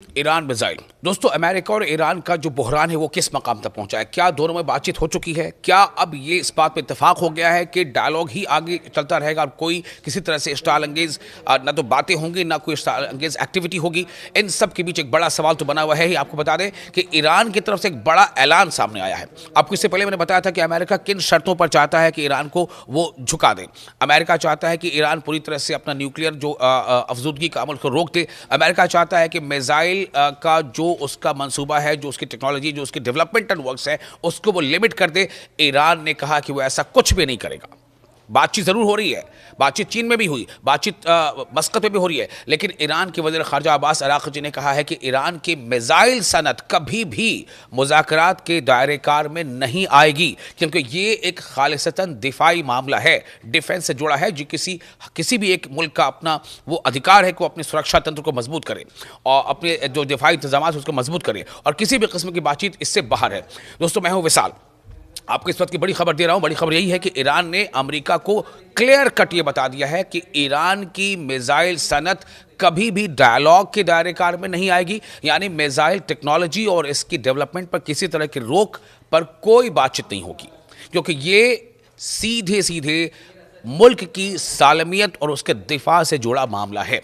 Iran missile. दोस्तों, America और Iran का जो बहरान है वो किस मकाम तक पहुंचा है? क्या दोनों में बातचीत हो चुकी है? क्या अब ये इस बात पे इत्तेफाक हो गया है कि डायलॉग ही आगे चलता रहेगा और कोई किसी तरह से स्टार अंगेज ना तो बातें होंगी ना कोई स्टार अंगेज एक्टिविटी होगी? इन सब के बीच एक बड़ा सवाल तो बना हुआ है ही। आपको बता दें कि ईरान की तरफ से एक बड़ा ऐलान सामने आया है। आपको इससे पहले मैंने बताया था कि अमेरिका किन शर्तों पर चाहता है कि ईरान को वो झुका दे। अमेरिका चाहता है कि ईरान पूरी तरह से अपना न्यूक्लियर जो अफजूदगी का अमल को रोक दे। अमेरिका चाहता है कि मिसाइल का जो उसका मंसूबा है, जो उसकी टेक्नोलॉजी, जो उसकी डेवलपमेंटल वर्क्स है, उसको वो लिमिट कर दे। ईरान ने कहा कि वो ऐसा कुछ भी नहीं करेगा। बातचीत जरूर हो रही है, बातचीत चीन में भी हुई, बातचीत मस्कत में भी हो रही है, लेकिन ईरान के वज़ीर ख़ारजा अब्बास अराक़ची ने कहा है कि ईरान की मिसाइल सनत कभी भी मुज़ाकरात के दायरेकार में नहीं आएगी, क्योंकि ये एक खालिसतन दिफाई मामला है, डिफेंस से जुड़ा है, जो किसी भी एक मुल्क का अपना वो अधिकार है कि वो अपने सुरक्षा तंत्र को मजबूत करे और अपने जो दिफाई इंतजाम है उसको मजबूत करे, और किसी भी किस्म की बातचीत इससे बाहर है। दोस्तों, मैं हूँ विशाल, आपको इस वक्त की बड़ी खबर दे रहा हूं। बड़ी खबर यही है कि ईरान ने अमेरिका को क्लियर कट ये बता दिया है कि ईरान की मिसाइल सनत कभी भी डायलॉग के दायरेकार में नहीं आएगी, यानी मिसाइल टेक्नोलॉजी और इसकी डेवलपमेंट पर किसी तरह की रोक पर कोई बातचीत नहीं होगी, क्योंकि ये सीधे सीधे मुल्क की सालमियत और उसके दिफा से जुड़ा मामला है।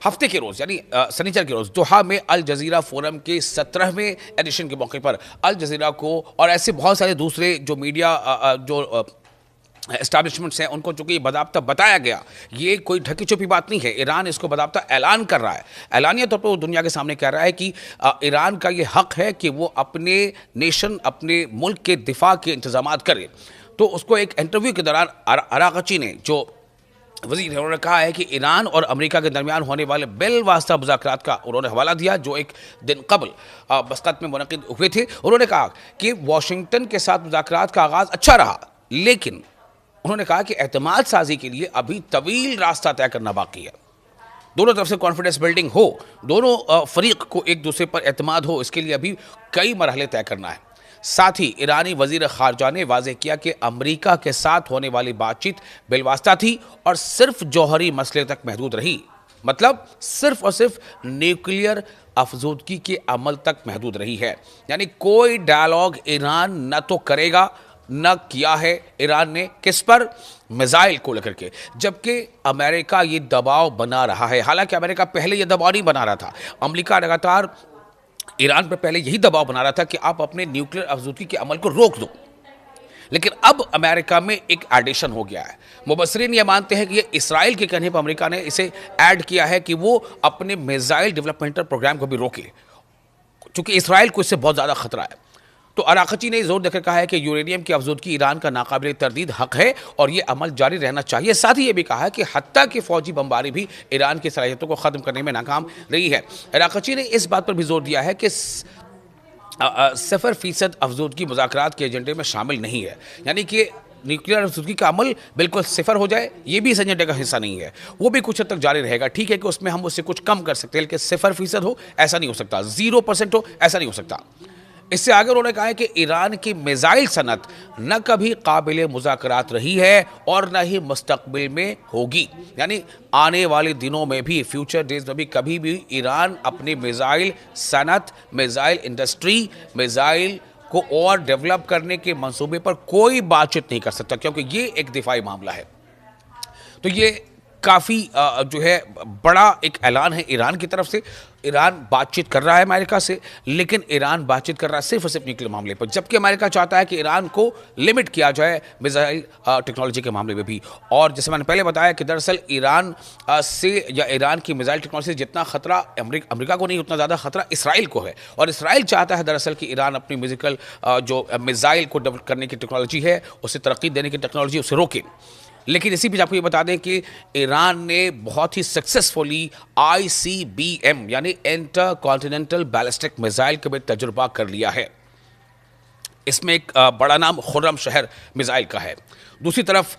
हफ्ते के रोज़ यानी शनिचर के रोज़ दोहा में अल जज़ीरा फोरम के 17वें एडिशन के मौके पर अल जज़ीरा को और ऐसे बहुत सारे दूसरे जो मीडिया जो एस्टैब्लिशमेंट्स हैं उनको चूंकि बाकायदा बताया गया, ये कोई ढकी छुपी बात नहीं है। ईरान इसको बाकायदा ऐलान कर रहा है, ऐलानिया तौर पर वो दुनिया के सामने कह रहा है कि ईरान का ये हक है कि वो अपने नेशन, अपने मुल्क के दिफा के इंतजाम करे। तो उसको एक इंटरव्यू के दौरान अराक़ची ने, जो वज़ीर है, उन्होंने कहा है कि ईरान और अमेरिका के दरमियान होने वाले बिलवास्ता मुज़ाकरात का उन्होंने हवाला दिया, जो एक दिन कबल मस्कत में मुनक़िद हुए थे। उन्होंने कहा कि वाशिंगटन के साथ मुज़ाकरात का आगाज़ अच्छा रहा, लेकिन उन्होंने कहा कि एतमाद साजी के लिए अभी तवील रास्ता तय करना बाकी है। दोनों तरफ से कॉन्फिडेंस बिल्डिंग हो, दोनों फरीक को एक दूसरे पर एतमाद हो, इसके लिए अभी कई मरहले तय करना है। साथ ही ईरानी वज़ीर ख़ारजा ने वाज़ेह किया कि अमेरिका के साथ होने वाली बातचीत बिलवास्ता थी और सिर्फ जौहरी मसले तक महदूद रही, मतलब सिर्फ और सिर्फ न्यूक्लियर अफजूदगी के अमल तक महदूद रही है। यानी कोई डायलॉग ईरान न तो करेगा, न किया है ईरान ने। किस पर? मिसाइल को लेकर के, जबकि अमेरिका ये दबाव बना रहा है। हालांकि अमेरिका पहले ये दबाव नहीं बना रहा था, अमेरिका लगातार ईरान पर पहले यही दबाव बना रहा था कि आप अपने न्यूक्लियर अफजूदगी के अमल को रोक दो, लेकिन अब अमेरिका में एक एडिशन हो गया है। मुबस्सिरीन ये मानते हैं कि ये इसराइल के कहने पर अमेरिका ने इसे ऐड किया है कि वो अपने मिसाइल डेवलपमेंटल प्रोग्राम को भी रोके, क्योंकि इसराइल को इससे बहुत ज़्यादा खतरा है। तो अराक़ची ने जोर देकर कहा है कि यूरेनियम की अफजूदगी ईरान का नाकाबिल तरदीद हक है और ये अमल जारी रहना चाहिए। साथ ही ये भी कहा है कि हत्ता की फौजी बमबारी भी ईरान की सलाहियतों को ख़त्म करने में नाकाम रही है। अराक़ची ने इस बात पर भी जोर दिया है कि 0% अफजूदगी मुज़ाकरात के एजेंडे में शामिल नहीं है, यानी कि न्यूक्लियर अफजूदगी का अमल बिल्कुल सिफर हो जाए, ये भी इस एजेंडे का हिस्सा नहीं है। वो भी कुछ हद तक जारी रहेगा। ठीक है कि उसमें हम उससे कुछ कम कर सकते हैं, लेकिन 0% हो ऐसा नहीं हो सकता, 0% हो ऐसा नहीं हो सकता। इससे आगे उन्होंने कहा है कि ईरान की मिसाइल सनत न कभी काबिल मुज़ाकरात रही है और न ही मुस्तकबिल में होगी, यानी आने वाले दिनों में भी, फ्यूचर डेज में भी कभी भी ईरान अपनी मिसाइल सनत, मिसाइल इंडस्ट्री, मिसाइल को और डेवलप करने के मंसूबे पर कोई बातचीत नहीं कर सकता, क्योंकि ये एक दिफाई मामला है। तो ये काफ़ी जो है बड़ा एक ऐलान है ईरान की तरफ से। ईरान बातचीत कर रहा है अमेरिका से, लेकिन ईरान बातचीत कर रहा है सिर्फ और सिर्फ न्यूक्लियर मामले पर, जबकि अमेरिका चाहता है कि ईरान को लिमिट किया जाए मिसाइल टेक्नोलॉजी के मामले में भी। और जैसे मैंने पहले बताया कि दरअसल ईरान से या ईरान की मिसाइल टेक्नोलॉजी से जितना खतरा अमेरिका को नहीं, उतना ज़्यादा खतरा इसराइल को है। और इसराइल चाहता है दरअसल कि ईरान अपनी म्यूजिकल जो मिसाइल को डेवलप करने की टेक्नोलॉजी है, उसे तरक्की देने की टेक्नोलॉजी, उसे रोके। लेकिन इसी बीच आपको ये बता दें कि ईरान ने बहुत ही सक्सेसफुली ICBM यानी इंटर कॉन्टिनेंटल बैलिस्टिक मिसाइल का भी तजुर्बा कर लिया है। इसमें एक बड़ा नाम खुर्रम शहर मिसाइल का है। दूसरी तरफ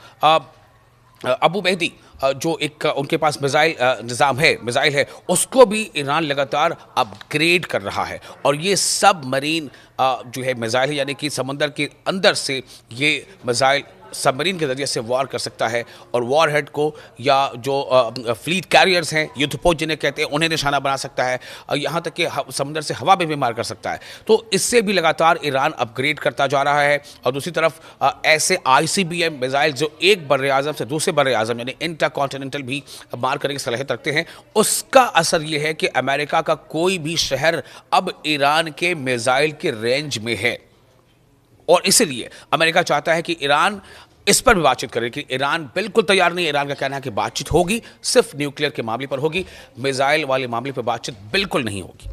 अबू मेहदी जो एक उनके पास मिसाइल है, उसको भी ईरान लगातार अपग्रेड कर रहा है। और ये सब मरीन जो है मिसाइल है, यानी कि समंदर के अंदर से ये मिसाइल सबमरीन के जरिए से वार कर सकता है और वॉर हेड को या जो फ्लीट कैरियर्स हैं, युद्धपोत जिन्हें कहते हैं, उन्हें निशाना बना सकता है। यहाँ तक कि समुद्र से हवा में भी मार कर सकता है। तो इससे भी लगातार ईरान अपग्रेड करता जा रहा है। और दूसरी तरफ ऐसे ICBM मिसाइल जो एक बर्रे आज़म से दूसरे बर्रे आज़म यानी इंटरकॉन्टिनेंटल भी मार करने की सलाहियत रखते हैं, उसका असर यह है कि अमेरिका का कोई भी शहर अब ईरान के मिसाइल के रेंज में है। और इसलिए अमेरिका चाहता है कि ईरान इस पर भी बातचीत करे, कि ईरान बिल्कुल तैयार नहीं है। ईरान का कहना है कि बातचीत होगी, सिर्फ न्यूक्लियर के मामले पर होगी, मिसाइल वाले मामले पर बातचीत बिल्कुल नहीं होगी।